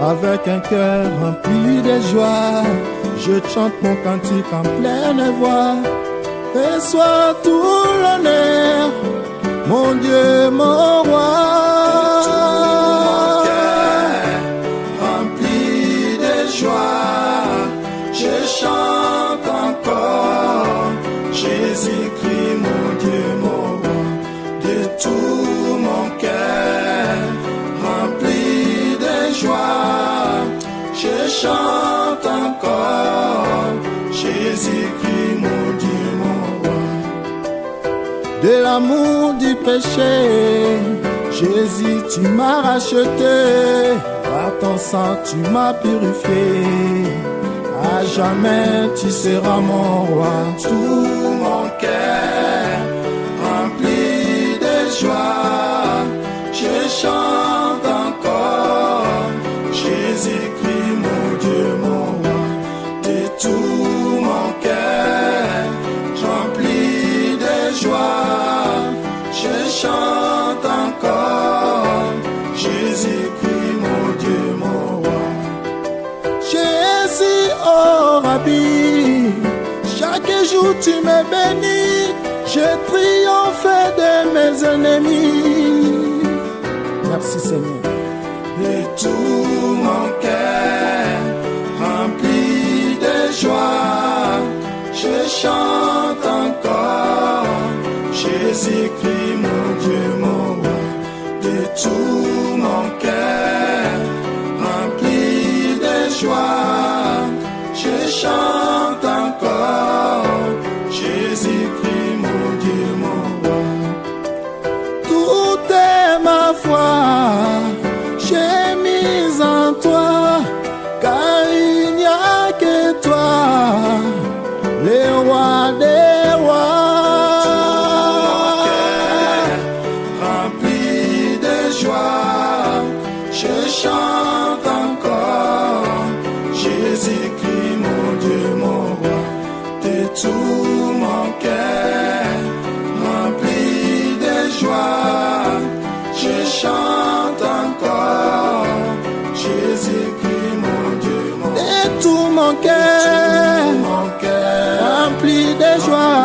Avec un cœur rempli de joie, je chante mon cantique en pleine voix. Et sois tout l'honneur, mon Dieu, mon roi. Tout mon cœur rempli de joie, je chante encore Jésus-Christ, mon Dieu, mon roi. De tout mon cœur rempli de joie, je chante encore Jésus-Christ, mon Dieu, mon roi. De l'amour du péché, Jésus, tu m'as racheté. Par ton sang, tu m'as purifié. À jamais, tu seras mon roi. Tout mon cœur rempli de joie, je chante encore Jésus-Christ, mon Dieu, mon roi. De tout mon cœur rempli de joie, je chante encore Jésus-Christ, mon Dieu, mon roi. Jésus, oh Rabbi, chaque jour tu me bénis. Je triomphe de mes ennemis. Merci Seigneur. De tout mon cœur rempli de joie, je chante encore Jésus-Christ, mon Dieu, mon roi. De tout mon cœur rempli de joie, je chante encore Jésus-Christ, mon Dieu, mon roi. Tout est ma foi, j'ai mis en toi, car il n'y a que toi, le roi des rois. Rempli de joie, je chante encore Jésus-Christ, mon Dieu, mon roi. De tout mon cœur rempli de joie, je chante encore Jésus-Christ, mon Dieu, mon roi. Et tout mon cœur rempli de joie,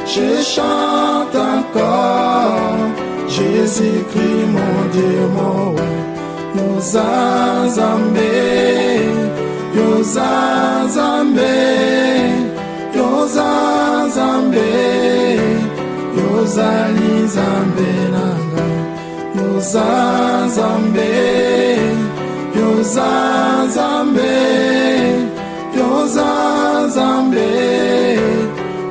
je chante encore Jésus-Christ, mon Dieu, mon roi. Yozanzambe, Yozanzambe, Yozanzambe, Yozali Zambe nanga, Yozanzambe, Yozanzambe, Yozanzambe,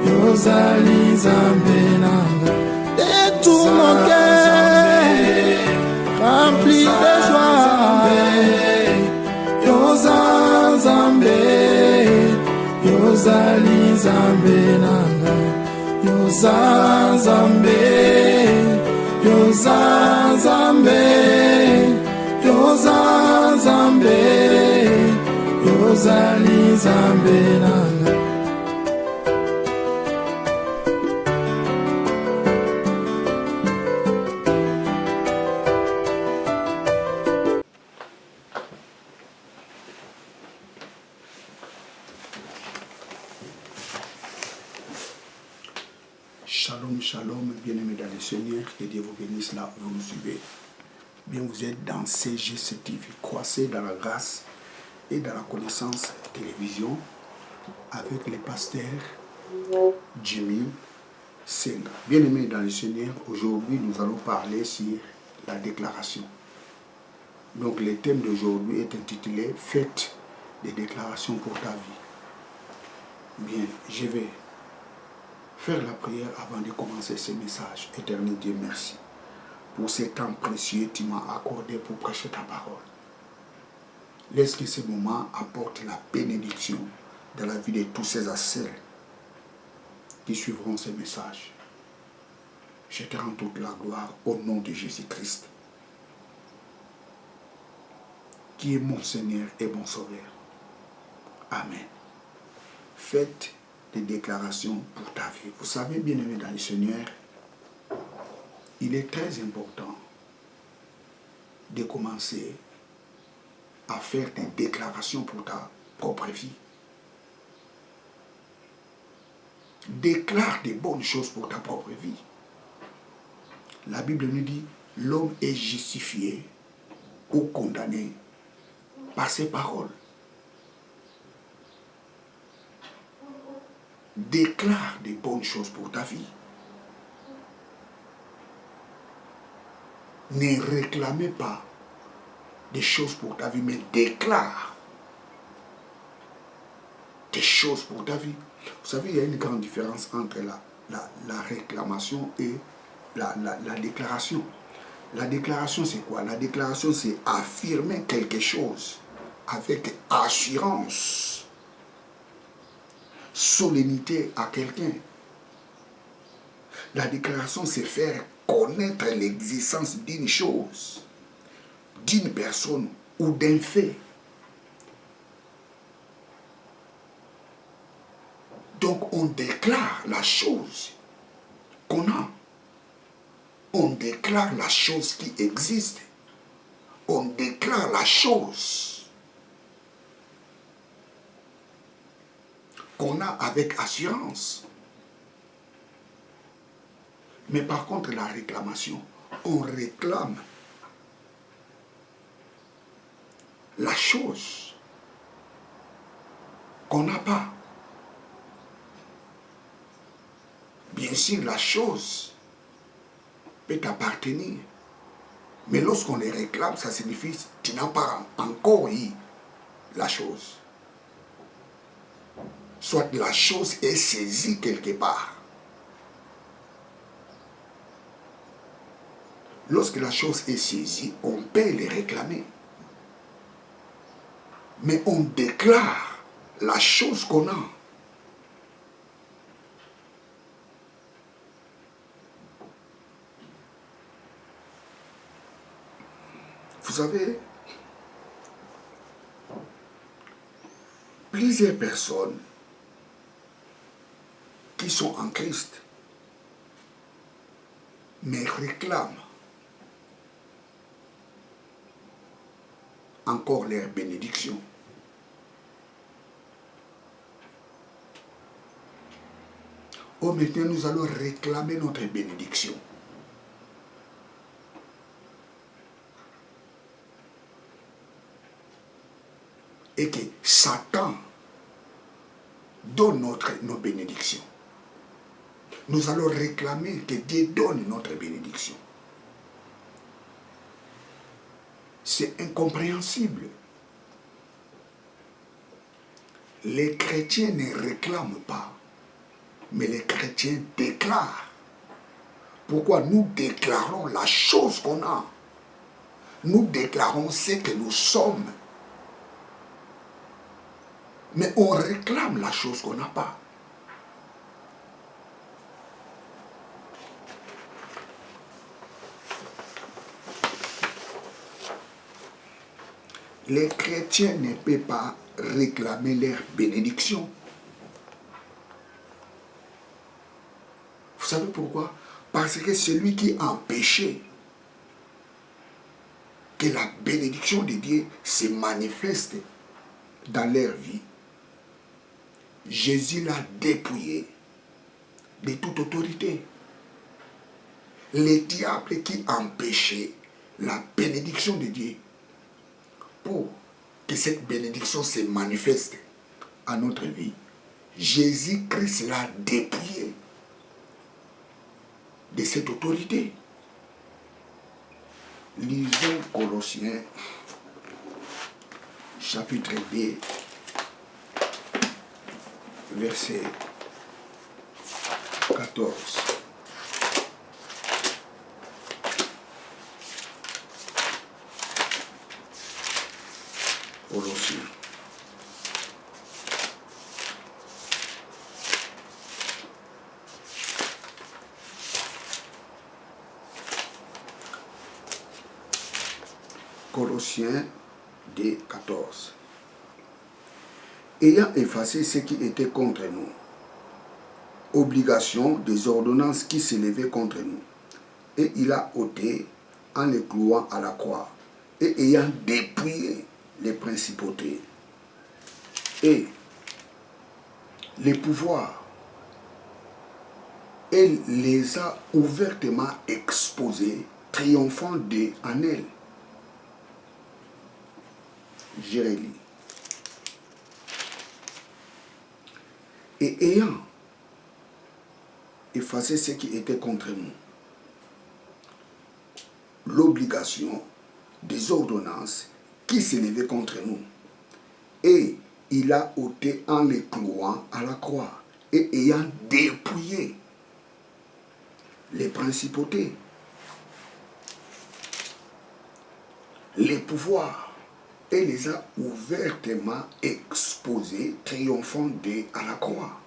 Yozali Zambe nanga. et tout mon cœur rempli de joie. Yozanzambe, Yozali Zambe nanga, Yozanzambe, Yozanzambe, Yozanzambe, Yozali Zambe nanga. Shalom, shalom, bien-aimés dans le Seigneur, que Dieu vous bénisse là où vous nous suivez. Bien, vous êtes dans CGC TV, croissez dans la grâce et dans la connaissance télévision avec le pasteur Jimmy Senga. Bien-aimés dans le Seigneur, aujourd'hui nous allons parler sur la déclaration. Donc le thème d'aujourd'hui est intitulé « Faites des déclarations pour ta vie ». Bien, je vais faire la prière avant de commencer ce message. Éternel Dieu, merci pour ce temps précieux que tu m'as accordé pour prêcher ta parole. Laisse que ce moment apporte la bénédiction dans la vie de tous ces celles qui suivront ce message. Je te rends toute la gloire au nom de Jésus-Christ, qui est mon Seigneur et mon Sauveur. Amen. Faites des déclarations pour ta vie. Vous savez, bien-aimés dans le Seigneur, il est très important de commencer à faire des déclarations pour ta propre vie. Déclare des bonnes choses pour ta propre vie. La Bible nous dit, l'homme est justifié ou condamné par ses paroles. Déclare des bonnes choses pour ta vie. Ne réclamez pas des choses pour ta vie, mais déclare des choses pour ta vie. Vous savez, il y a une grande différence entre la réclamation et la déclaration. La déclaration, c'est quoi? La déclaration, c'est affirmer quelque chose avec assurance, solennité à quelqu'un. La déclaration, c'est faire connaître l'existence d'une chose, d'une personne ou d'un fait. Donc, on déclare la chose qu'on a. On déclare la chose qui existe. On déclare la chose qu'on a avec assurance. Mais par contre, la réclamation, on réclame la chose qu'on n'a pas. Bien sûr, la chose peut t'appartenir. Mais lorsqu'on les réclame, ça signifie que tu n'as pas encore eu la chose. Soit la chose est saisie quelque part. Lorsque la chose est saisie, on peut les réclamer. Mais on déclare la chose qu'on a. Vous savez, plusieurs personnes qui sont en Christ, mais réclament encore leur bénédiction. Oh, maintenant nous allons réclamer notre bénédiction. Et que Satan donne nos bénédictions. Nous allons réclamer que Dieu donne notre bénédiction. C'est incompréhensible. Les chrétiens ne réclament pas, mais les chrétiens déclarent. Pourquoi? Nous déclarons la chose qu'on a. Nous déclarons ce que nous sommes. Mais on réclame la chose qu'on n'a pas. Les chrétiens ne peuvent pas réclamer leur bénédiction. Vous savez pourquoi? Parce que celui qui a empêché que la bénédiction de Dieu se manifeste dans leur vie, Jésus l'a dépouillé de toute autorité. Le diable qui empêchait la bénédiction de Dieu, pour que cette bénédiction se manifeste à notre vie, Jésus-Christ l'a dépouillé de cette autorité. Lisons Colossiens, chapitre 2, verset 14. Colossiens. Colossiens 2, 14. Ayant effacé ce qui était contre nous, obligation des ordonnances qui s'élevaient contre nous, et il a ôté en les clouant à la croix et ayant dépouillé les principautés et les pouvoirs, et les a ouvertement exposés, triomphant d'eux en elle. Jérémie. Et ayant effacé ce qui était contre nous, l'obligation des ordonnances qui s'élevaient contre nous, et il a ôté en les clouant à la croix, et ayant dépouillé les principautés, les pouvoirs, et les a ouvertement exposés, triomphant d'eux à la croix.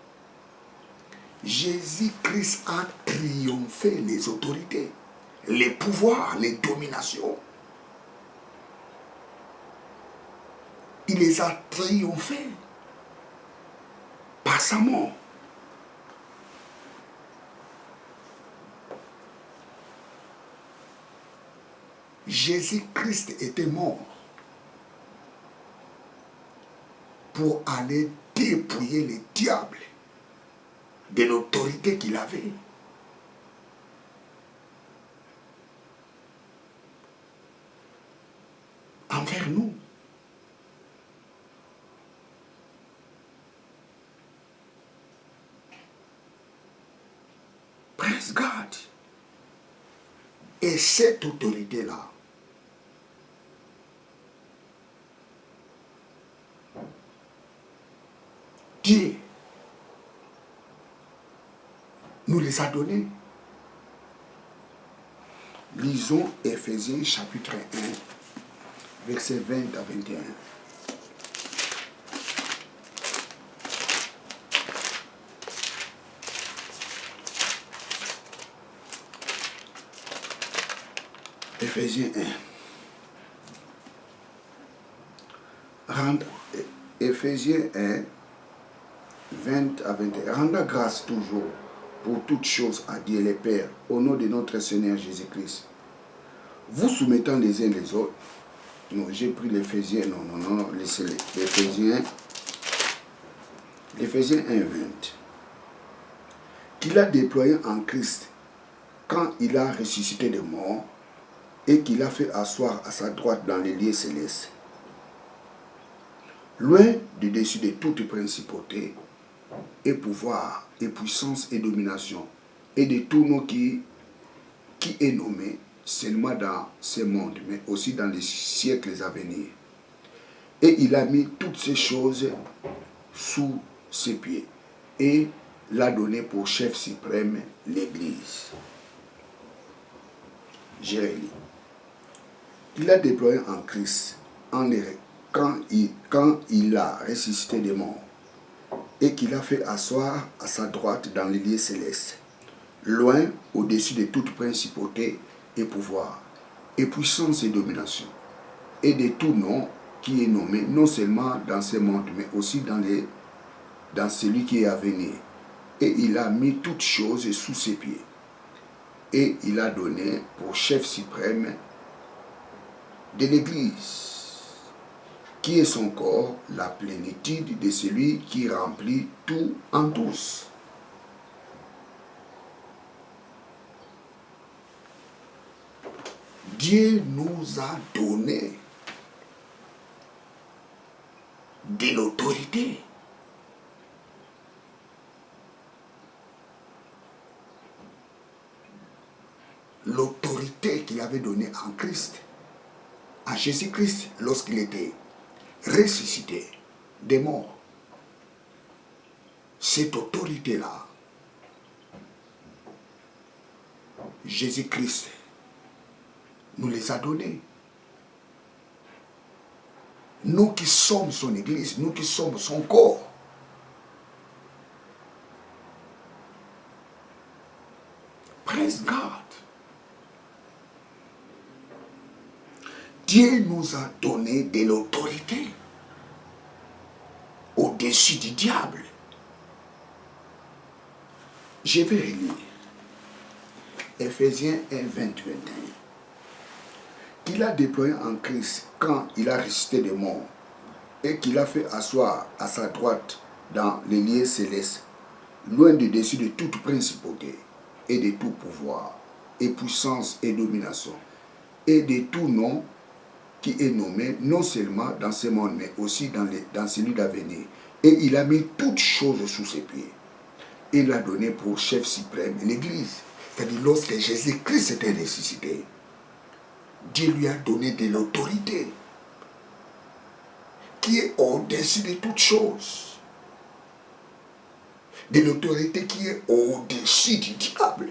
Jésus-Christ a triomphé les autorités, les pouvoirs, les dominations. Il les a triomphés par sa mort. Jésus-Christ était mort pour aller dépouiller les diables de l'autorité qu'il avait. Envers nous. Praise God. Et cette autorité-là, Dieu nous les a donnés. Lisons Éphésiens chapitre 1, versets 20 à 21. Éphésiens 1. Éphésiens 1, 20 à 21. Rendez grâce toujours pour toutes choses à Dieu le Père, au nom de notre Seigneur Jésus-Christ. Vous soumettant les uns les autres. Non, j'ai pris l'Éphésiens, non, laissez-les. L'Éphésiens 1, 20. Qu'il a déployé en Christ quand il a ressuscité des morts et qu'il a fait asseoir à sa droite dans les lieux célestes, loin du dessus de toute principauté et pouvoir et puissance et domination et de tout nom qui est nommé seulement dans ce monde, mais aussi dans les siècles à venir. Et il a mis toutes ces choses sous ses pieds et l'a donné pour chef suprême l'Église. Jérémie. Il a déployé en Christ quand il a ressuscité des morts et qu'il a fait asseoir à sa droite dans les lieux célestes, loin au-dessus de toute principauté et pouvoir, et puissance et domination, et de tout nom qui est nommé non seulement dans ce monde, mais aussi dans celui qui est à venir. Et il a mis toutes choses sous ses pieds. Et il a donné pour chef suprême de l'Église, qui est son corps, la plénitude de celui qui remplit tout en tous. Dieu nous a donné de l'autorité. L'autorité qu'il avait donnée en Christ, à Jésus-Christ, lorsqu'il était ressuscité des morts. Cette autorité-là, Jésus-Christ nous les a donnés. Nous qui sommes son Église, nous qui sommes son corps. Praise God. Dieu nous a donné de l'autorité au-dessus du diable. Je vais relire Éphésiens 1, 20, 21. qu'il a déployé en Christ quand il a ressuscité des morts et qu'il a fait asseoir à sa droite dans les lieux célestes, loin du dessus de toute principauté et de tout pouvoir et puissance et domination et de tout nom qui est nommé non seulement dans ce monde mais aussi dans celui d'avenir. Et il a mis toutes choses sous ses pieds. Il l'a donné pour chef suprême l'Église. C'est-à-dire lorsque Jésus-Christ était ressuscité, Dieu lui a donné de l'autorité qui est au-dessus de toutes choses. De l'autorité qui est au-dessus du diable.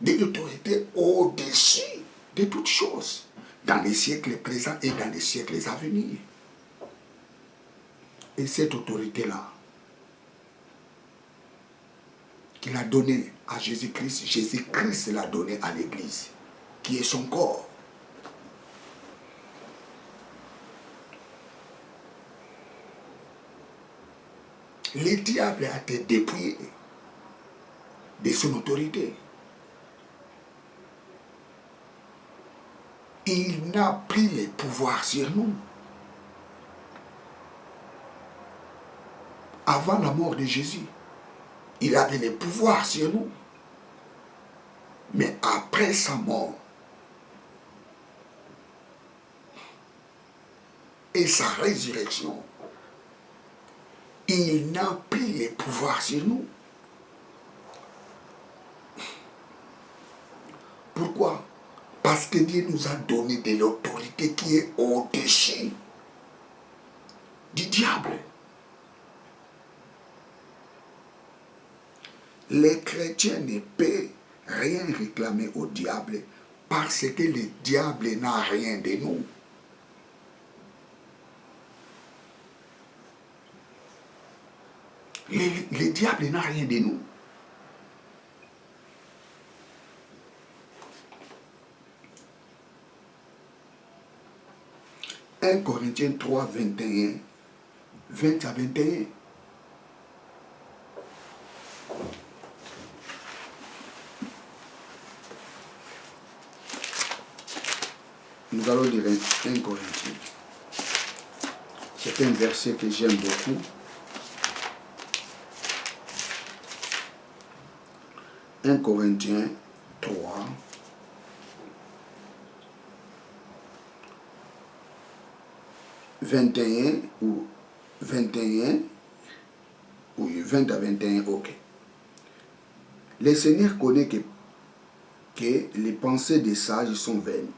De l'autorité au-dessus de toutes choses, dans les siècles présents et dans les siècles à venir. Et cette autorité-là, qu'il a donnée à Jésus-Christ, Jésus-Christ l'a donnée à l'Église, qui est son corps. Le diable a été dépouillé de son autorité. Il n'a plus le pouvoir sur nous. Avant la mort de Jésus, il avait le pouvoir sur nous. Mais après sa mort et sa résurrection, il n'a plus le pouvoir sur nous. Pourquoi? Parce que Dieu nous a donné de l'autorité qui est au-dessus du diable. Les chrétiens ne peuvent rien réclamer au diable parce que le diable n'a rien de nous. Le diable n'a rien de nous. « 1 Corinthiens 3, 21, 20 à 21. Nous allons lire 1 Corinthiens. C'est un verset que j'aime beaucoup. « 1 Corinthiens 3, 21 ou 21, oui, 20 à 21, ok. Le Seigneur connaît que les pensées des sages sont vaines.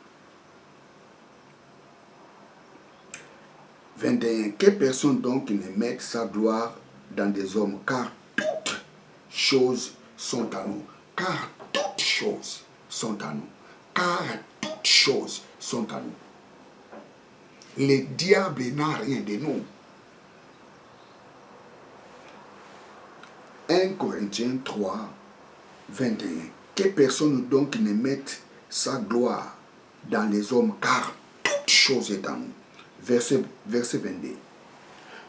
21. Que personne donc ne mette sa gloire dans des hommes, car toutes choses sont à nous. Car toutes choses sont à nous. Car toutes choses sont à nous. Le diable n'a rien de nous. 1 Corinthiens 3, 21. Que personne donc ne mette sa gloire dans les hommes, car toute chose est à nous. Verset 22.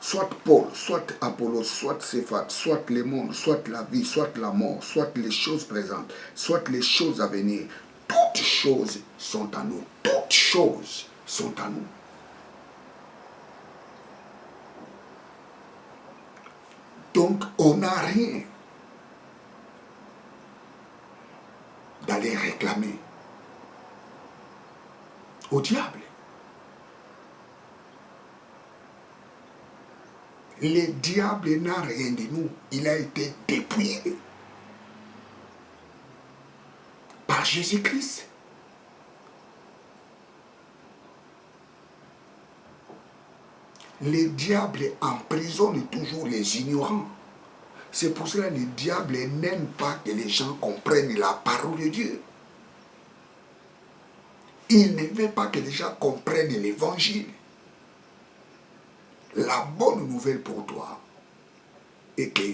Soit Paul, soit Apollos, soit Céphas, soit le monde, soit la vie, soit la mort, soit les choses présentes, soit les choses à venir. Toutes choses sont à nous. Toutes choses sont à nous. Donc, on n'a rien d'aller réclamer au diable. Le diable n'a rien de nous. Il a été dépouillé par Jésus-Christ. Le diable emprisonne toujours les ignorants. C'est pour cela que le diable n'aime pas que les gens comprennent la parole de Dieu. Il ne veut pas que les gens comprennent l'évangile. La bonne nouvelle pour toi est que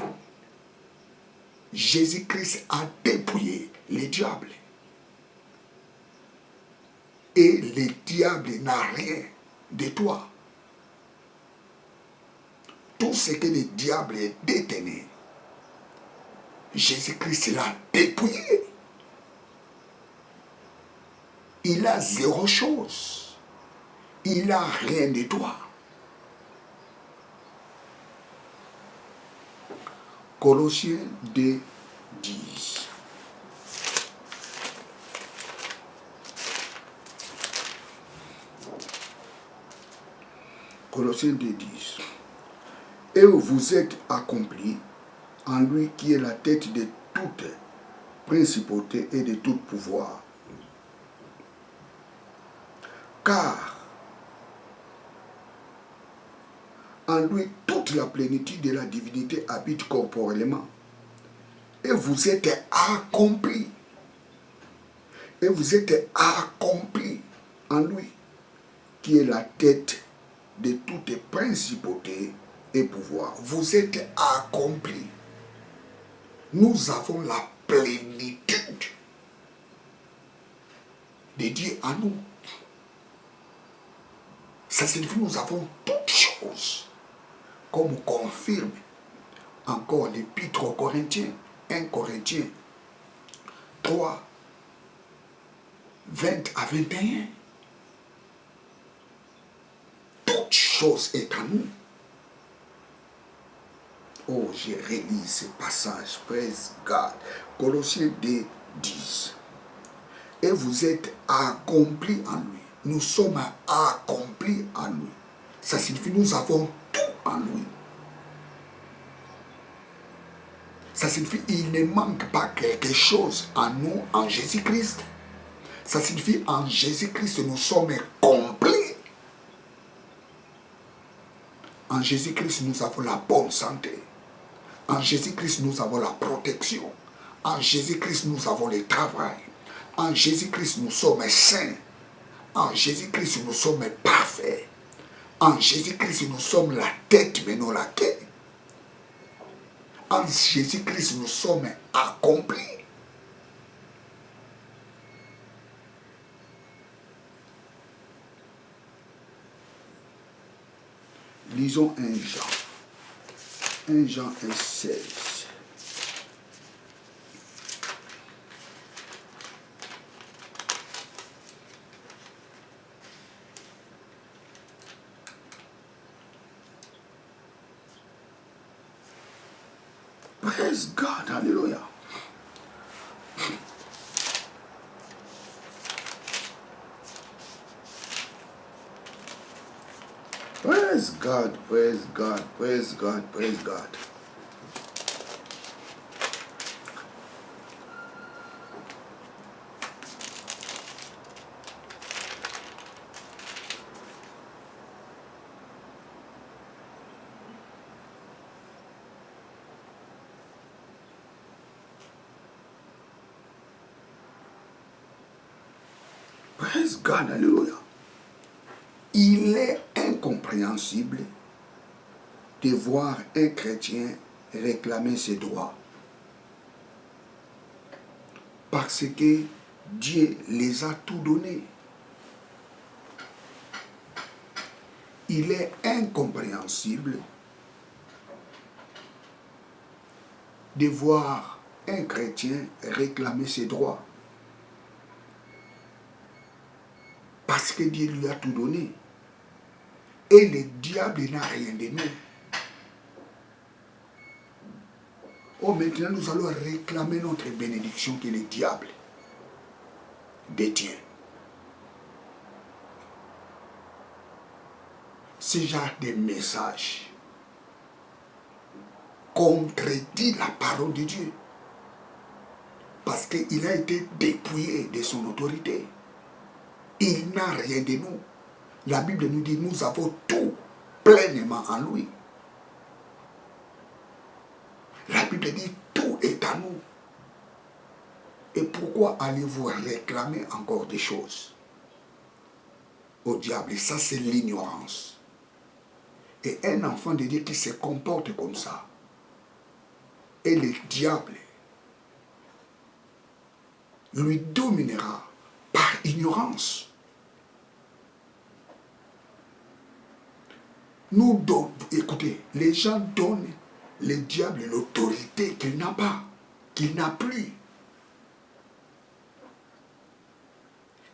Jésus-Christ a dépouillé le diable. Et le diable n'a rien de toi. tout ce que le diable détenait, Jésus-Christ l'a dépouillé. Il a zéro chose. Il n'a rien de toi. Colossiens 2, 10. Colossiens 2, 10. Et vous êtes accomplis en lui qui est la tête de toute principauté et de tout pouvoir. Car en lui toute la plénitude de la divinité habite corporellement. Et vous êtes accomplis. Et vous êtes accomplis en lui qui est la tête de toutes principautés et pouvoirs. Vous êtes accomplis. Nous avons la plénitude de Dieu en nous. Ça signifie que nous avons toutes choses, comme confirme encore l'épître aux Corinthiens, 1 Corinthiens 3, 20 à 21. Toute chose est en nous. Oh, j'ai relis ce passage, praise God. Colossiens 2, 10. Et vous êtes accomplis en lui. Nous sommes accomplis en lui. Ça signifie que nous avons tout en lui. Ça signifie qu'il ne manque pas quelque chose en nous, en Jésus-Christ. Ça signifie en Jésus-Christ nous sommes complets. En Jésus-Christ nous avons la bonne santé. En Jésus-Christ nous avons la protection. En Jésus-Christ nous avons le travail. En Jésus-Christ nous sommes saints. En Jésus-Christ nous sommes parfaits. En Jésus-Christ nous sommes la tête mais non la queue. En Jésus-Christ nous sommes accomplis. Lisons 1 Jean. 1 Jean 16. Praise God, hallelujah. Praise God, praise God, praise God, praise God. Praise God, hallelujah. Il est incompréhensible de voir un chrétien réclamer ses droits. Parce que Dieu les a tout donnés. Il est incompréhensible de voir un chrétien réclamer ses droits. Parce que Dieu lui a tout donné. Et le diable n'a rien de nous. Oh, maintenant nous allons réclamer notre bénédiction que le diable détient. Ce genre de message contredit la parole de Dieu. Parce qu'il a été dépouillé de son autorité. Il n'a rien de nous. La Bible nous dit nous avons tout pleinement en lui. La Bible dit tout est à nous. Et pourquoi allez-vous réclamer encore des choses au diable? Ça, c'est l'ignorance. Et un enfant de Dieu qui se comporte comme ça, et le diable lui dominera par ignorance. Écoutez, les gens donnent le diable l'autorité qu'il n'a pas, qu'il n'a plus.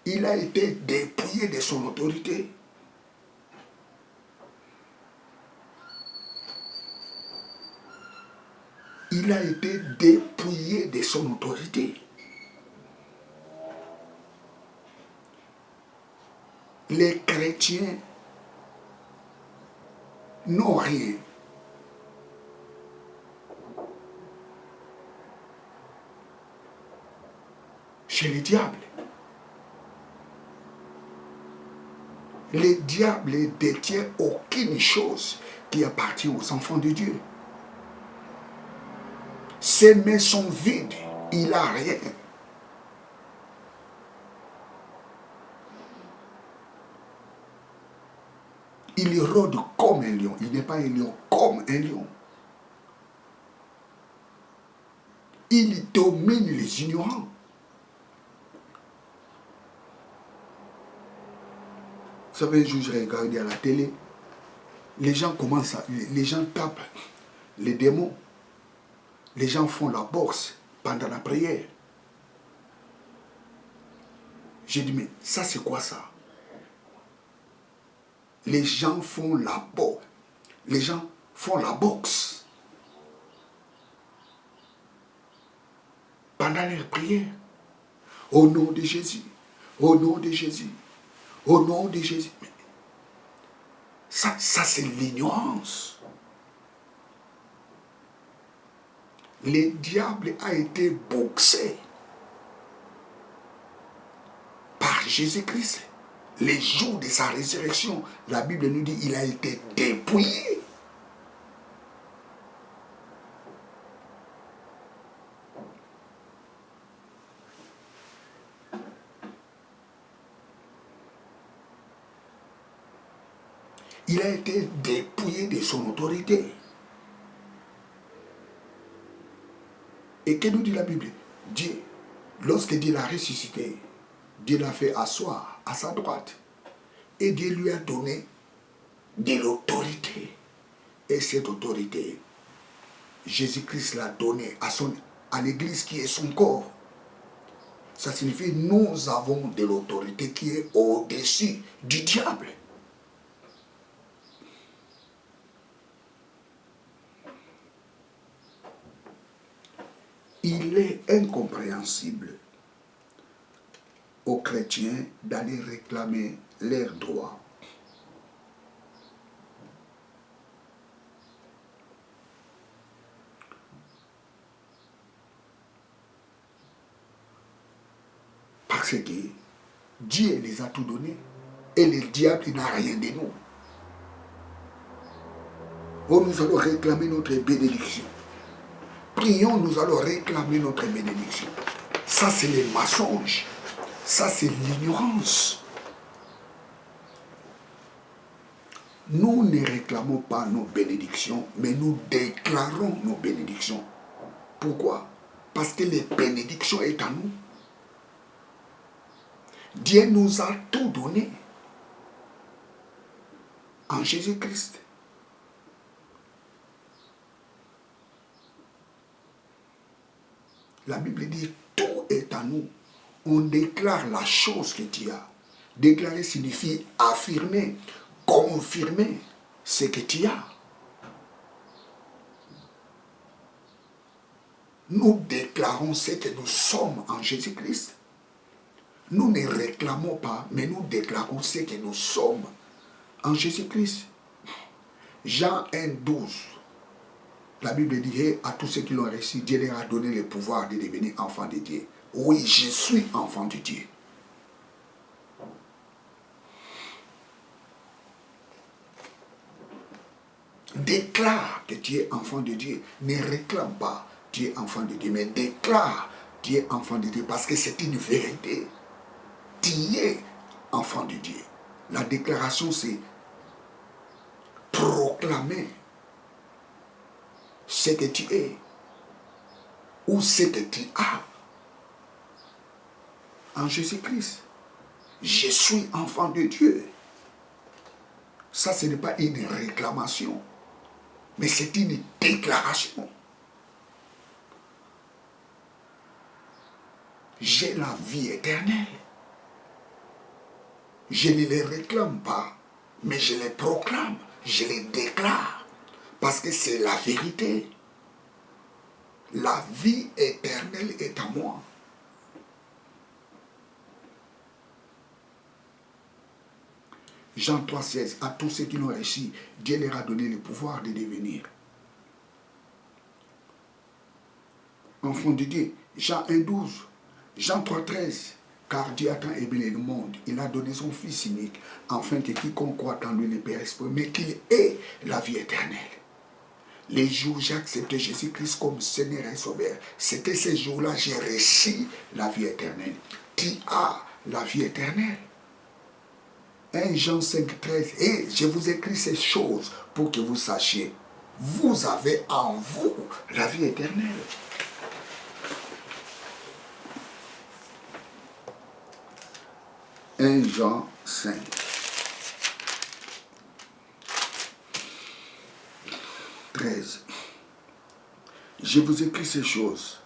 Il a été dépouillé de son autorité. Il a été dépouillé de son autorité. Les chrétiens n'ont rien. Chez le diable. Le diable ne détient aucune chose qui appartient aux enfants de Dieu. Ses mains sont vides, il n'a rien. Il rôde comme un lion, il n'est pas un lion, comme un lion. Il domine les ignorants. Vous savez, un jour, je regardais à la télé, les gens tapent les démons. Les gens font la boxe pendant la prière. J'ai dit, mais ça c'est quoi ça? Les gens font la boxe. Les gens font la boxe pendant les prières. Au nom de Jésus. Au nom de Jésus. Au nom de Jésus. Mais ça c'est l'ignorance. Le diable a été boxé par Jésus-Christ. Les jours de sa résurrection, la Bible nous dit qu'il a été dépouillé. Il a été dépouillé de son autorité. Et que nous dit la Bible? Dieu, lorsque Dieu l'a ressuscité, Dieu l'a fait asseoir à sa droite. Et Dieu lui a donné de l'autorité. Et cette autorité, Jésus-Christ l'a donnée à l'église qui est son corps. Ça signifie que nous avons de l'autorité qui est au-dessus du diable. Il est incompréhensible aux chrétiens d'aller réclamer leurs droits. Parce que Dieu les a tout donné et le diable n'a rien de nous. Oh, nous allons réclamer notre bénédiction. Prions, nous allons réclamer notre bénédiction. Ça, c'est les mensonges. Ça, c'est l'ignorance. Nous ne réclamons pas nos bénédictions, mais nous déclarons nos bénédictions. Pourquoi? Parce que les bénédictions sont à nous. Dieu nous a tout donné en Jésus-Christ. La Bible dit, tout est à nous. On déclare la chose que tu as. Déclarer signifie affirmer, confirmer ce que tu as. Nous déclarons ce que nous sommes en Jésus-Christ. Nous ne réclamons pas, mais nous déclarons ce que nous sommes en Jésus-Christ. Jean 1, 12. La Bible dit à tous ceux qui l'ont reçu, Dieu leur a donné le pouvoir de devenir enfants de Dieu. Oui, je suis enfant de Dieu. Déclare que tu es enfant de Dieu. Ne réclame pas tu es enfant de Dieu, mais déclare tu es enfant de Dieu parce que c'est une vérité. Tu es enfant de Dieu. La déclaration, c'est proclamer ce que tu es ou ce que tu as en Jésus-Christ. Je suis enfant de Dieu. Ça, ce n'est pas une réclamation, mais c'est une déclaration. J'ai la vie éternelle. Je ne les réclame pas, mais je les proclame, je les déclare, parce que c'est la vérité. La vie éternelle est à moi. Jean 3,16, à tous ceux qui l'ont réussi, Dieu leur a donné le pouvoir de devenir enfants de Dieu. Jean 1,12, Jean 3,13, car Dieu a tant aimé le monde, il a donné son Fils unique, afin que quiconque croit en lui ne périsse pas, mais qu'il ait la vie éternelle. Les jours où j'ai accepté Jésus-Christ comme Seigneur et Sauveur, c'était ces jours-là j'ai reçu la vie éternelle. Tu as la vie éternelle. 1 Jean 5,13, et je vous écris ces choses pour que vous sachiez, vous avez en vous la vie éternelle. « 1 Jean 5. Je vous écris ces choses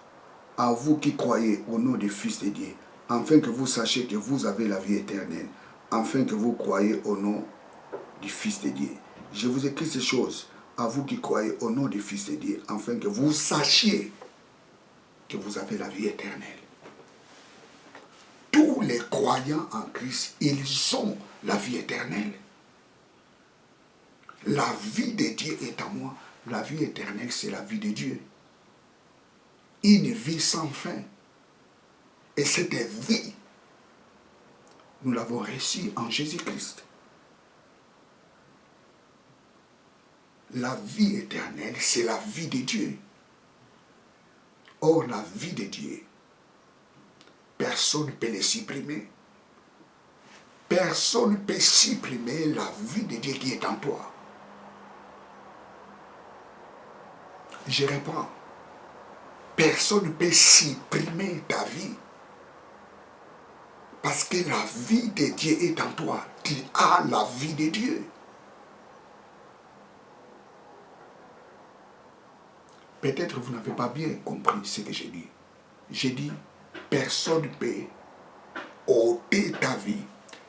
à vous qui croyez au nom du Fils de Dieu, afin que vous sachiez que vous avez la vie éternelle, afin que vous croyez au nom du Fils de Dieu. Je vous écris ces choses à vous qui croyez au nom du Fils de Dieu, afin que vous sachiez que vous avez la vie éternelle. Tous les croyants en Christ, ils ont la vie éternelle. La vie de Dieu est en moi. La vie éternelle, c'est la vie de Dieu. Une vie sans fin. Et cette vie, nous l'avons reçue en Jésus-Christ. La vie éternelle, c'est la vie de Dieu. Or, la vie de Dieu, personne ne peut le supprimer. Personne ne peut supprimer la vie de Dieu qui est en toi. Je réponds. Personne ne peut supprimer ta vie. Parce que la vie de Dieu est en toi. Tu as la vie de Dieu. Peut-être vous n'avez pas bien compris ce que j'ai dit. J'ai dit, personne ne peut ôter ta vie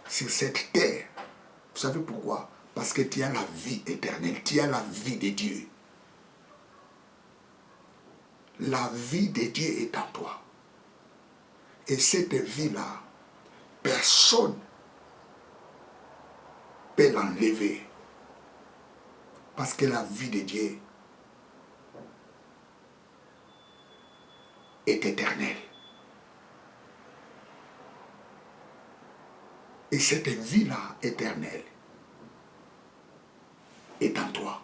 sur cette terre. Vous savez pourquoi? Parce que tu as la vie éternelle, tu as la vie de Dieu. La vie de Dieu est en toi. Et cette vie-là, personne ne peut l'enlever. Parce que la vie de Dieu est éternelle. Et cette vie-là éternelle est en toi.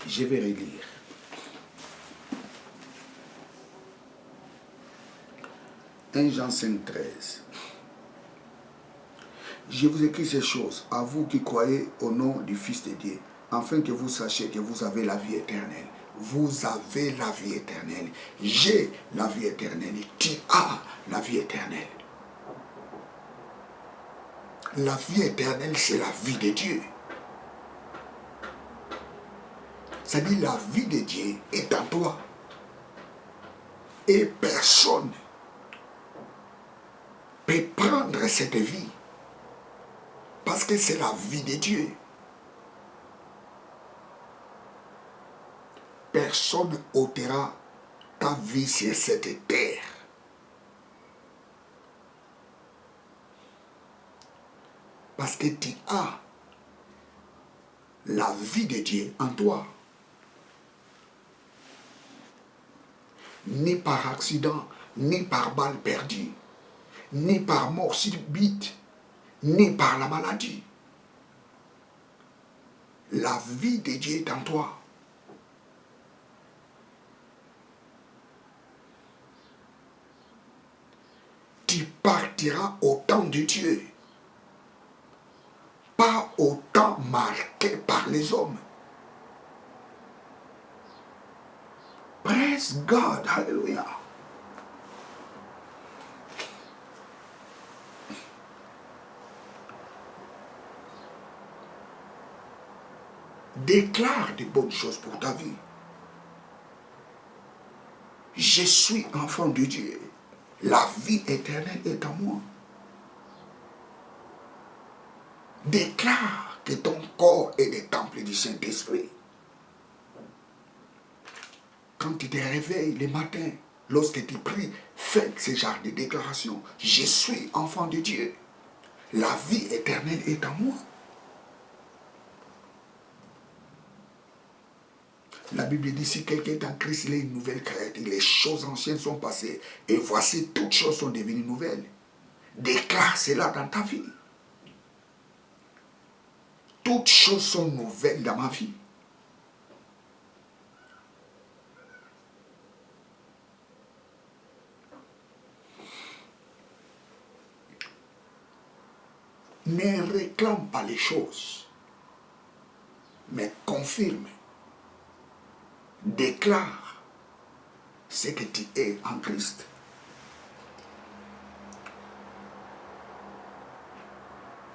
Je vais relire. « 1 Jean 5, 13. Je vous écris ces choses à vous qui croyez au nom du Fils de Dieu, afin que vous sachiez que vous avez la vie éternelle. Vous avez la vie éternelle. J'ai la vie éternelle. Tu as la vie éternelle. La vie éternelle, c'est la vie de Dieu. C'est-à-dire la vie de Dieu est en toi. Et personne ne peut prendre cette vie. Parce que c'est la vie de Dieu. Personne n'ôtera ta vie sur cette terre. Parce que tu as la vie de Dieu en toi. Ni par accident, ni par balle perdue, ni par mort subite, ni par la maladie. La vie de Dieu est en toi. Tu partiras au temps de Dieu, pas au temps marqué par les hommes. Praise God, hallelujah. Déclare de bonnes choses pour ta vie. Je suis enfant de Dieu. La vie éternelle est en moi. Déclare que ton corps est le temple du Saint-Esprit. Quand tu te réveilles le matin, lorsque tu pries, fais ce genre de déclaration. Je suis enfant de Dieu. La vie éternelle est en moi. La Bible dit, si quelqu'un est en Christ, il est une nouvelle créature. Les choses anciennes sont passées. Et voici, toutes choses sont devenues nouvelles. Déclare cela dans ta vie. Toutes choses sont nouvelles dans ma vie. Ne réclame pas les choses, mais confirme. Déclare ce que tu es en Christ.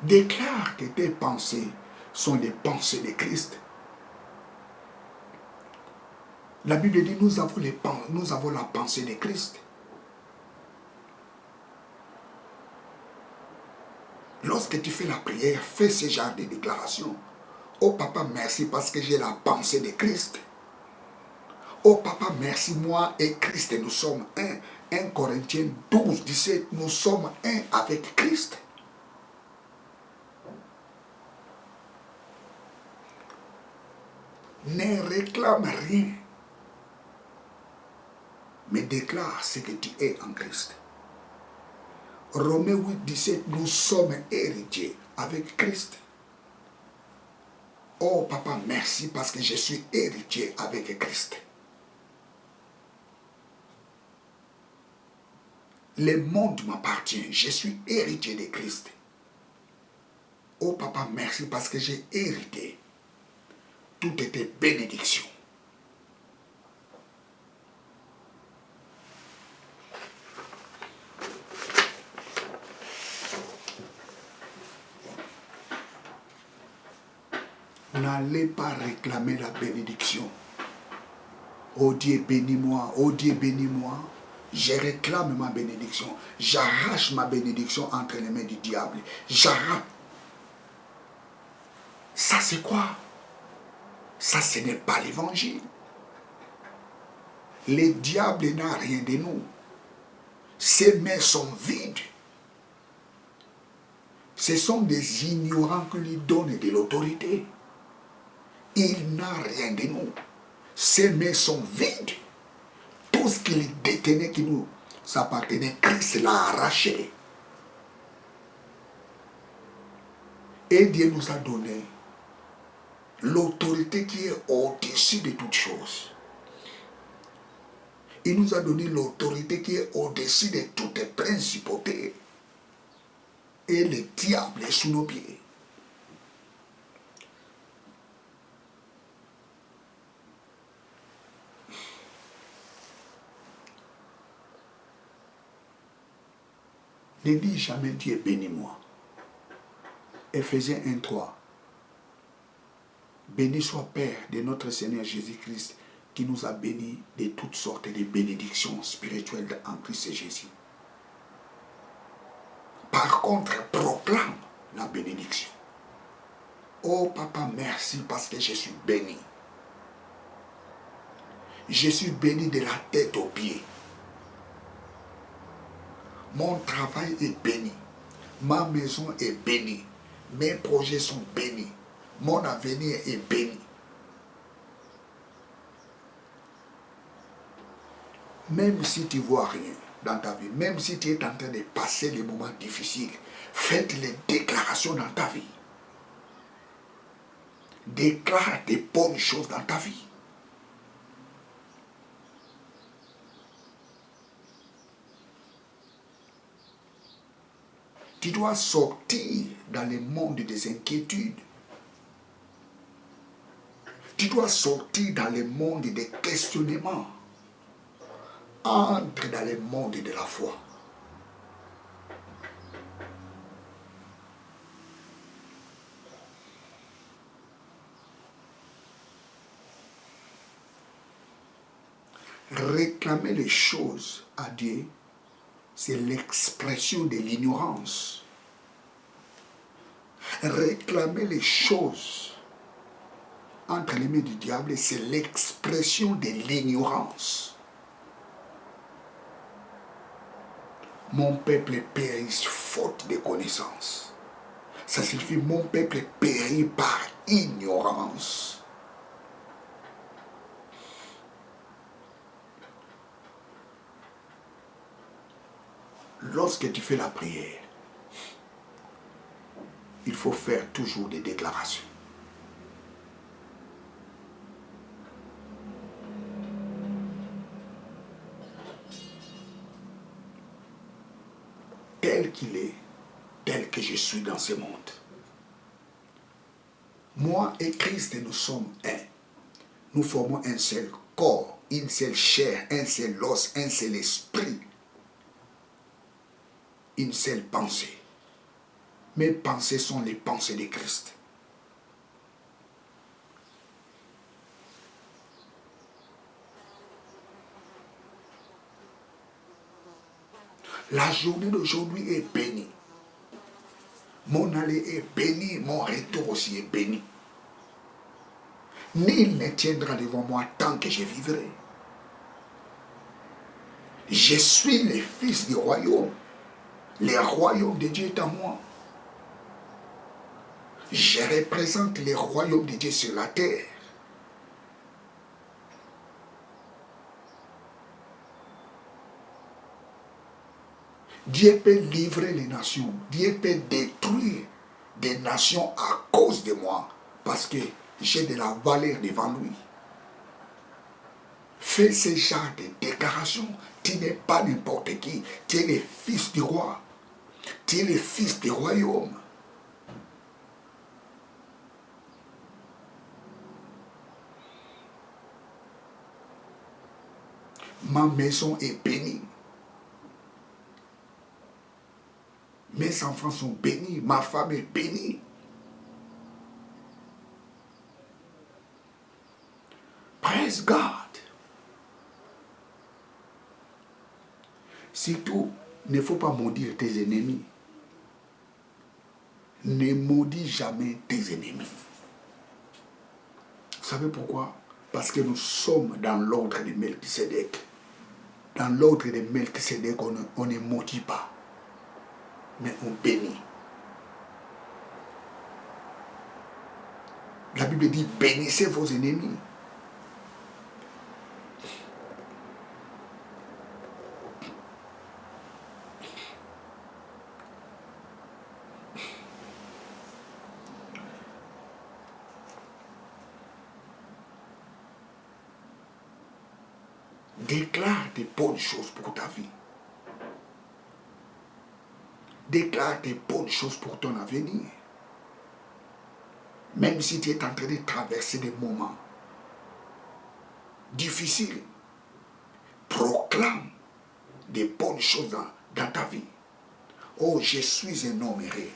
Déclare que tes pensées sont des pensées de Christ. La Bible dit, nous avons la pensée de Christ. Lorsque tu fais la prière, fais ce genre de déclaration. Oh papa, merci parce que j'ai la pensée de Christ. Oh papa, merci, moi et Christ, nous sommes un. 1 Corinthiens 12, 17, nous sommes un avec Christ. Ne réclame rien, mais déclare ce que tu es en Christ. Romains 8, 17, nous sommes héritiers avec Christ. Oh papa, merci parce que je suis héritier avec Christ. Le monde m'appartient, je suis héritier de Christ. Oh papa, merci parce que j'ai hérité. Tout était bénédiction. N'allez pas réclamer la bénédiction. Oh Dieu, bénis-moi. Oh Dieu, bénis-moi. Je réclame ma bénédiction. J'arrache ma bénédiction entre les mains du diable. J'arrache. Ça, c'est quoi? Ça, ce n'est pas l'évangile. Le diable n'a rien de nous. Ses mains sont vides. Ce sont des ignorants qui lui donnent de l'autorité. Il n'a rien de nous. Ses mains sont vides. Tout ce qu'il détenait qui nous appartenait, Christ l'a arraché. Et Dieu nous a donné l'autorité qui est au-dessus de toutes choses. Il nous a donné l'autorité qui est au-dessus de toutes les principautés. Et le diable est sous nos pieds. Ne dis jamais Dieu bénis-moi. Éphésiens 1:3. Béni soit Père de notre Seigneur Jésus-Christ qui nous a bénis de toutes sortes de bénédictions spirituelles en Christ Jésus. Par contre, proclame la bénédiction. Oh papa, merci parce que je suis béni. Je suis béni de la tête aux pieds. Mon travail est béni. Ma maison est bénie. Mes projets sont bénis. Mon avenir est béni. Même si tu ne vois rien dans ta vie, même si tu es en train de passer des moments difficiles, faites les déclarations dans ta vie. Déclare des bonnes choses dans ta vie. Tu dois sortir dans le monde des inquiétudes. Tu dois sortir dans le monde des questionnements. Entre dans le monde de la foi. Réclamer les choses à Dieu, c'est l'expression de l'ignorance. Réclamer les choses entre les mains du diable, c'est l'expression de l'ignorance. Mon peuple périt faute de connaissance. Ça signifie mon peuple périt par ignorance. Lorsque tu fais la prière, il faut faire toujours des déclarations. Tel qu'il est, tel que je suis dans ce monde. Moi et Christ, nous sommes un. Nous formons un seul corps, une seule chair, un seul os, un seul esprit, une seule pensée. Mes pensées sont les pensées de Christ. La journée d'aujourd'hui est bénie. Mon aller est béni, mon retour aussi est béni. Nul ne tiendra devant moi tant que je vivrai. Je suis le fils du royaume. Le royaume de Dieu est à moi. Je représente le royaume de Dieu sur la terre. Dieu peut livrer les nations. Dieu peut détruire des nations à cause de moi. Parce que j'ai de la valeur devant lui. Fais ce genre de déclaration. Tu n'es pas n'importe qui. Tu es le fils du roi. Tu es le fils du royaume. Ma maison est bénie. Mes enfants sont bénis. Ma femme est bénie. Praise God. Surtout, il ne faut pas maudire tes ennemis. Ne maudis jamais tes ennemis. Vous savez pourquoi? Parce que nous sommes dans l'ordre de Melchisédek. Dans l'ordre de Melchisédek, on ne maudit pas, mais on bénit. La Bible dit, bénissez vos ennemis. Déclare des bonnes choses pour ta vie. Déclare des bonnes choses pour ton avenir. Même si tu es en train de traverser des moments difficiles, proclame des bonnes choses dans ta vie. Oh, je suis un homme heureux.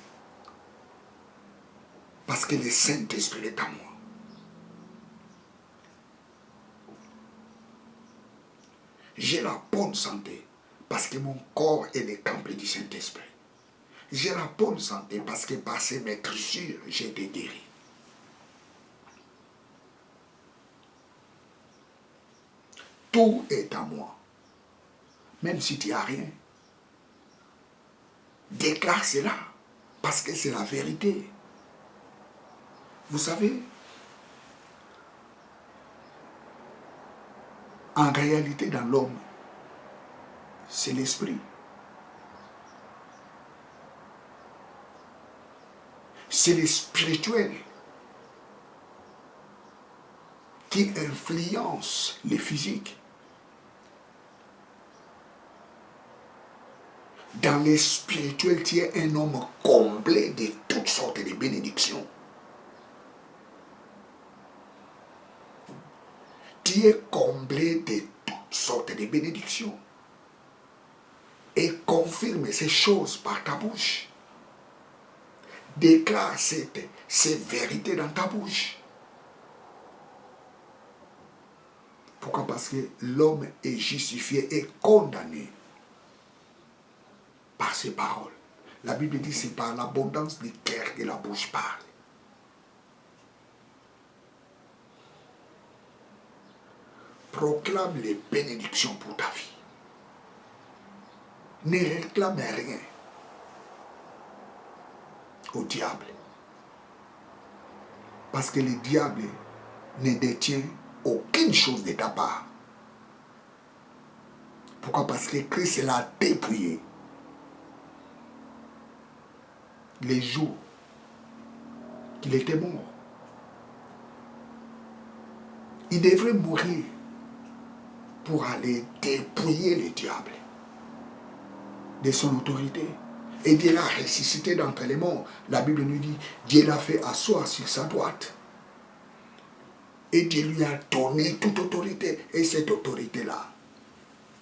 Parce que le Saint-Esprit est en moi. J'ai la bonne santé parce que mon corps est le temple du Saint-Esprit. J'ai la bonne santé parce que par ces maîtrisures, j'ai été guéri. Tout est à moi. Même si tu n'as rien. Déclare cela parce que c'est la vérité. Vous savez, en réalité, dans l'homme, c'est l'esprit. C'est le spirituel qui influence le physique. Dans le spirituel, tu es un homme comblé de toutes sortes de bénédictions. Tu es comblé de toutes sortes de bénédictions. Et confirme ces choses par ta bouche. Déclare ces vérités dans ta bouche. Pourquoi? Parce que l'homme est justifié et condamné par ses paroles. La Bible dit c'est par l'abondance du cœur que la bouche parle. Proclame les bénédictions pour ta vie. Ne réclame rien au diable. Parce que le diable ne détient aucune chose de ta part. Pourquoi? Parce que Christ l'a dépouillé. Les jours qu'il était mort. Il devrait mourir pour aller dépouiller le diable de son autorité. Et Dieu l'a ressuscité d'entre les morts. La Bible nous dit, Dieu l'a fait asseoir sur sa droite. Et Dieu lui a donné toute autorité. Et cette autorité-là,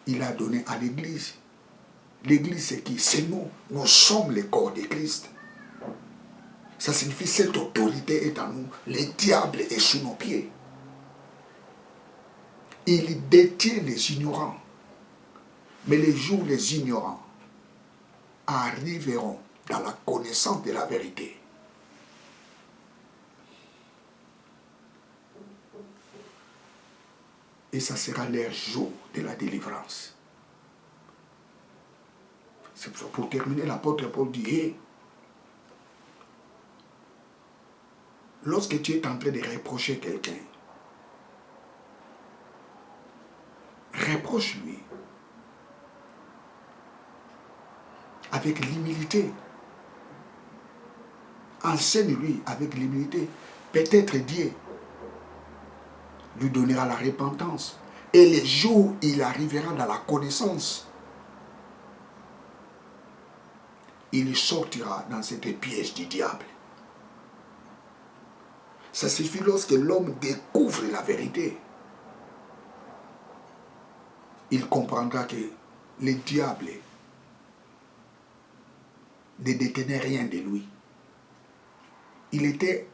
il a donné à l'Église. L'Église, c'est qui? C'est nous. Nous sommes le corps de Christ. Ça signifie que cette autorité est en nous. Le diable est sous nos pieds. Il détient les ignorants. Mais les jours, les ignorants arriveront dans la connaissance de la vérité. Et ça sera leur jour de la délivrance. C'est pour terminer, l'apôtre Paul dit, hey, lorsque tu es en train de reprocher quelqu'un, reproche-lui avec l'humilité. Enseigne-lui avec l'humilité. Peut-être Dieu lui donnera la repentance. Et les jours où il arrivera dans la connaissance, il sortira dans cette piège du diable. Ça suffit lorsque l'homme découvre la vérité. Il comprendra que le diable ne détenait rien de lui. Il était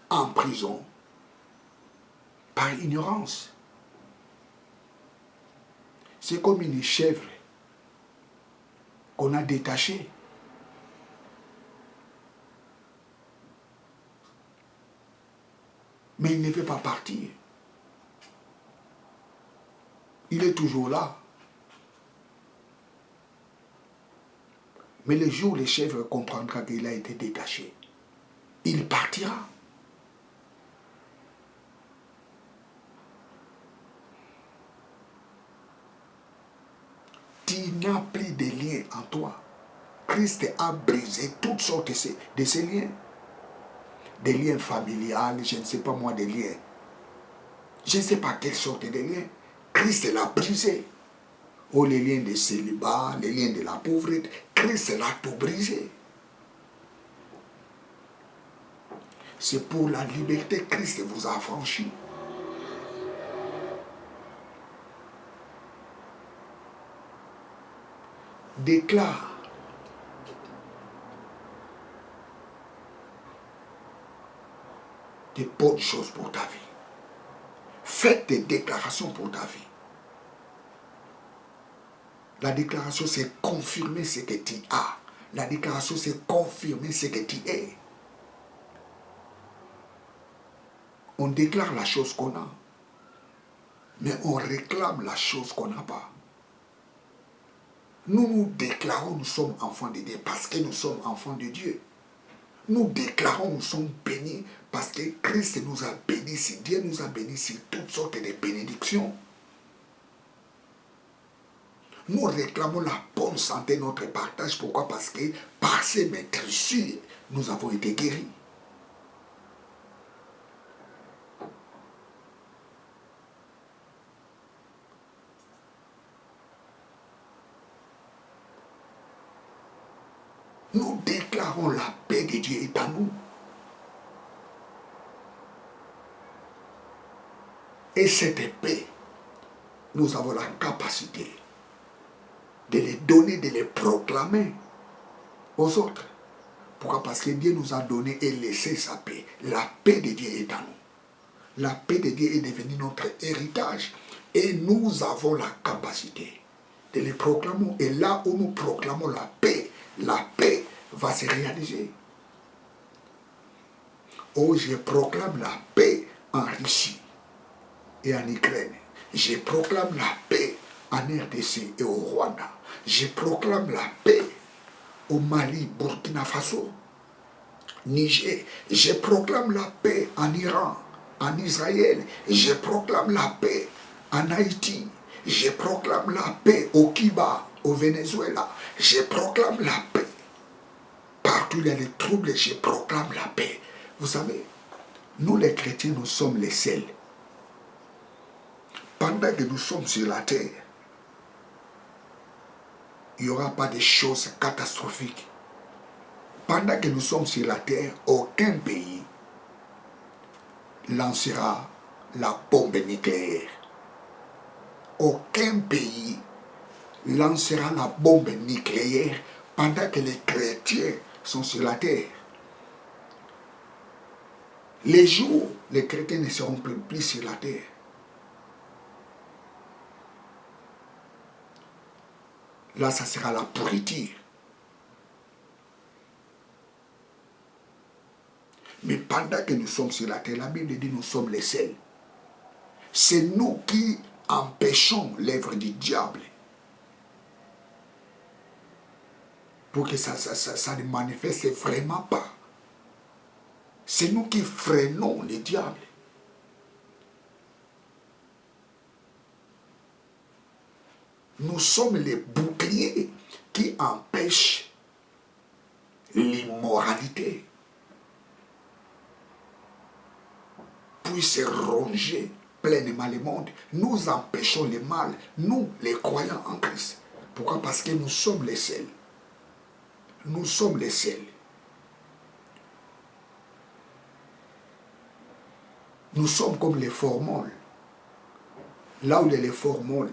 en prison par ignorance. C'est comme une chèvre qu'on a détachée. Mais il ne veut pas partir. Il est toujours là. Mais le jour où le chèvre comprendra qu'il a été détaché, il partira. Tu n'as plus de liens en toi. Christ a brisé toutes sortes de ces liens. Des liens familiales, je ne sais pas moi, des liens. Je ne sais pas quelle sorte de liens. Christ l'a brisé. Oh, les liens de célibat, les liens de la pauvreté, Christ l'a tout brisé. C'est pour la liberté que Christ vous a affranchi. Déclare. Des bonnes choses pour ta vie. Faites des déclarations pour ta vie. La déclaration, c'est confirmer ce que tu as. La déclaration, c'est confirmer ce que tu es. On déclare la chose qu'on a. Mais on réclame la chose qu'on n'a pas. Nous déclarons nous sommes enfants de Dieu parce que nous sommes enfants de Dieu. Nous déclarons nous sommes bénis parce que Christ nous a bénis. Si Dieu nous a bénis sur toutes sortes de bénédictions. Nous réclamons la bonne santé, notre partage. Pourquoi? Parce que par ces maîtresses, nous avons été guéris. Nous déclarons la paix de Dieu est en nous. Et cette paix, nous avons la capacité de les donner, de les proclamer aux autres. Pourquoi? Parce que Dieu nous a donné et laissé sa paix. La paix de Dieu est en nous. La paix de Dieu est devenue notre héritage. Et nous avons la capacité de les proclamer. Et là où nous proclamons la paix va se réaliser. Oh, je proclame la paix en Russie et en Ukraine. Je proclame la paix en RDC et au Rwanda. Je proclame la paix au Mali, Burkina Faso, Niger. Je proclame la paix en Iran, en Israël. Je proclame la paix en Haïti. Je proclame la paix au Cuba, au Venezuela. Je proclame la paix. Partout il y a des troubles, je proclame la paix. Vous savez, nous les chrétiens, nous sommes les seuls. Pendant que nous sommes sur la terre, il n'y aura pas de choses catastrophiques. Pendant que nous sommes sur la terre, aucun pays lancera la bombe nucléaire. Aucun pays lancera la bombe nucléaire pendant que les chrétiens sont sur la terre. Les jours, les chrétiens ne seront plus sur la terre. Là, ça sera la pourriture. Mais pendant que nous sommes sur la terre, la Bible dit nous sommes les seuls. C'est nous qui empêchons l'œuvre du diable pour que ça ne manifeste vraiment pas. C'est nous qui freinons le diable. Nous sommes les boucliers qui empêchent l'immoralité puisse ronger pleinement le monde. Nous empêchons le mal, nous les croyants en Christ. Pourquoi? Parce que nous sommes les seuls. Nous sommes les seuls. Nous sommes comme les formoles. Là où il y a les formoles,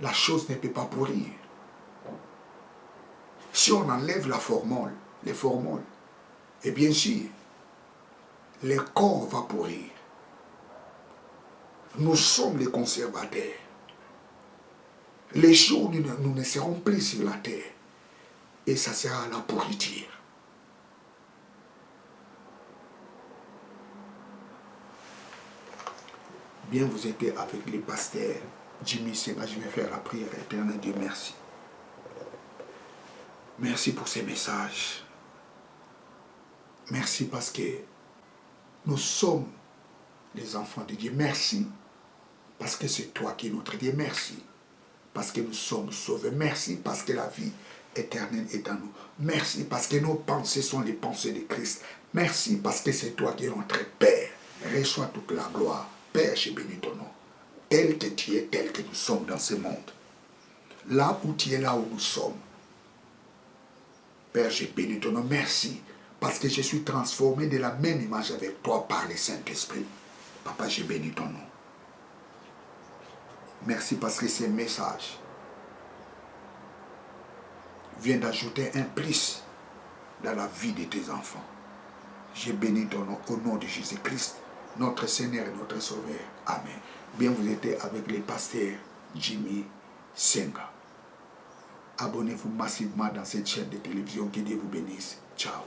la chose ne peut pas pourrir. Si on enlève la formole, les formoles, et bien sûr, le corps va pourrir. Nous sommes les conservateurs. Les jours, nous ne serons plus sur la terre. Et ça sera la pourriture. Bien, vous êtes avec les pasteurs Jimmy Senga. Je vais faire la prière. Éternel Dieu, merci. Merci pour ces messages. Merci parce que nous sommes les enfants de Dieu. Merci parce que c'est toi qui es notre Dieu. Merci parce que nous sommes sauvés. Merci parce que la vie éternelle est en nous. Merci parce que nos pensées sont les pensées de Christ. Merci parce que c'est toi qui es notre Père. Reçois toute la gloire. Père, je bénis ton nom. Tel que tu es, tel que nous sommes dans ce monde. Là où tu es, là où nous sommes. Père, je bénis ton nom. Merci parce que je suis transformé de la même image avec toi par le Saint-Esprit. Papa, je bénis ton nom. Merci parce que ces messages viennent d'ajouter un plus dans la vie de tes enfants. Je bénis ton nom au nom de Jésus-Christ, notre Seigneur et notre Sauveur. Amen. Bien, vous êtes avec les pasteurs Jimmy Senga. Abonnez-vous massivement dans cette chaîne de télévision. Que Dieu vous bénisse. Ciao.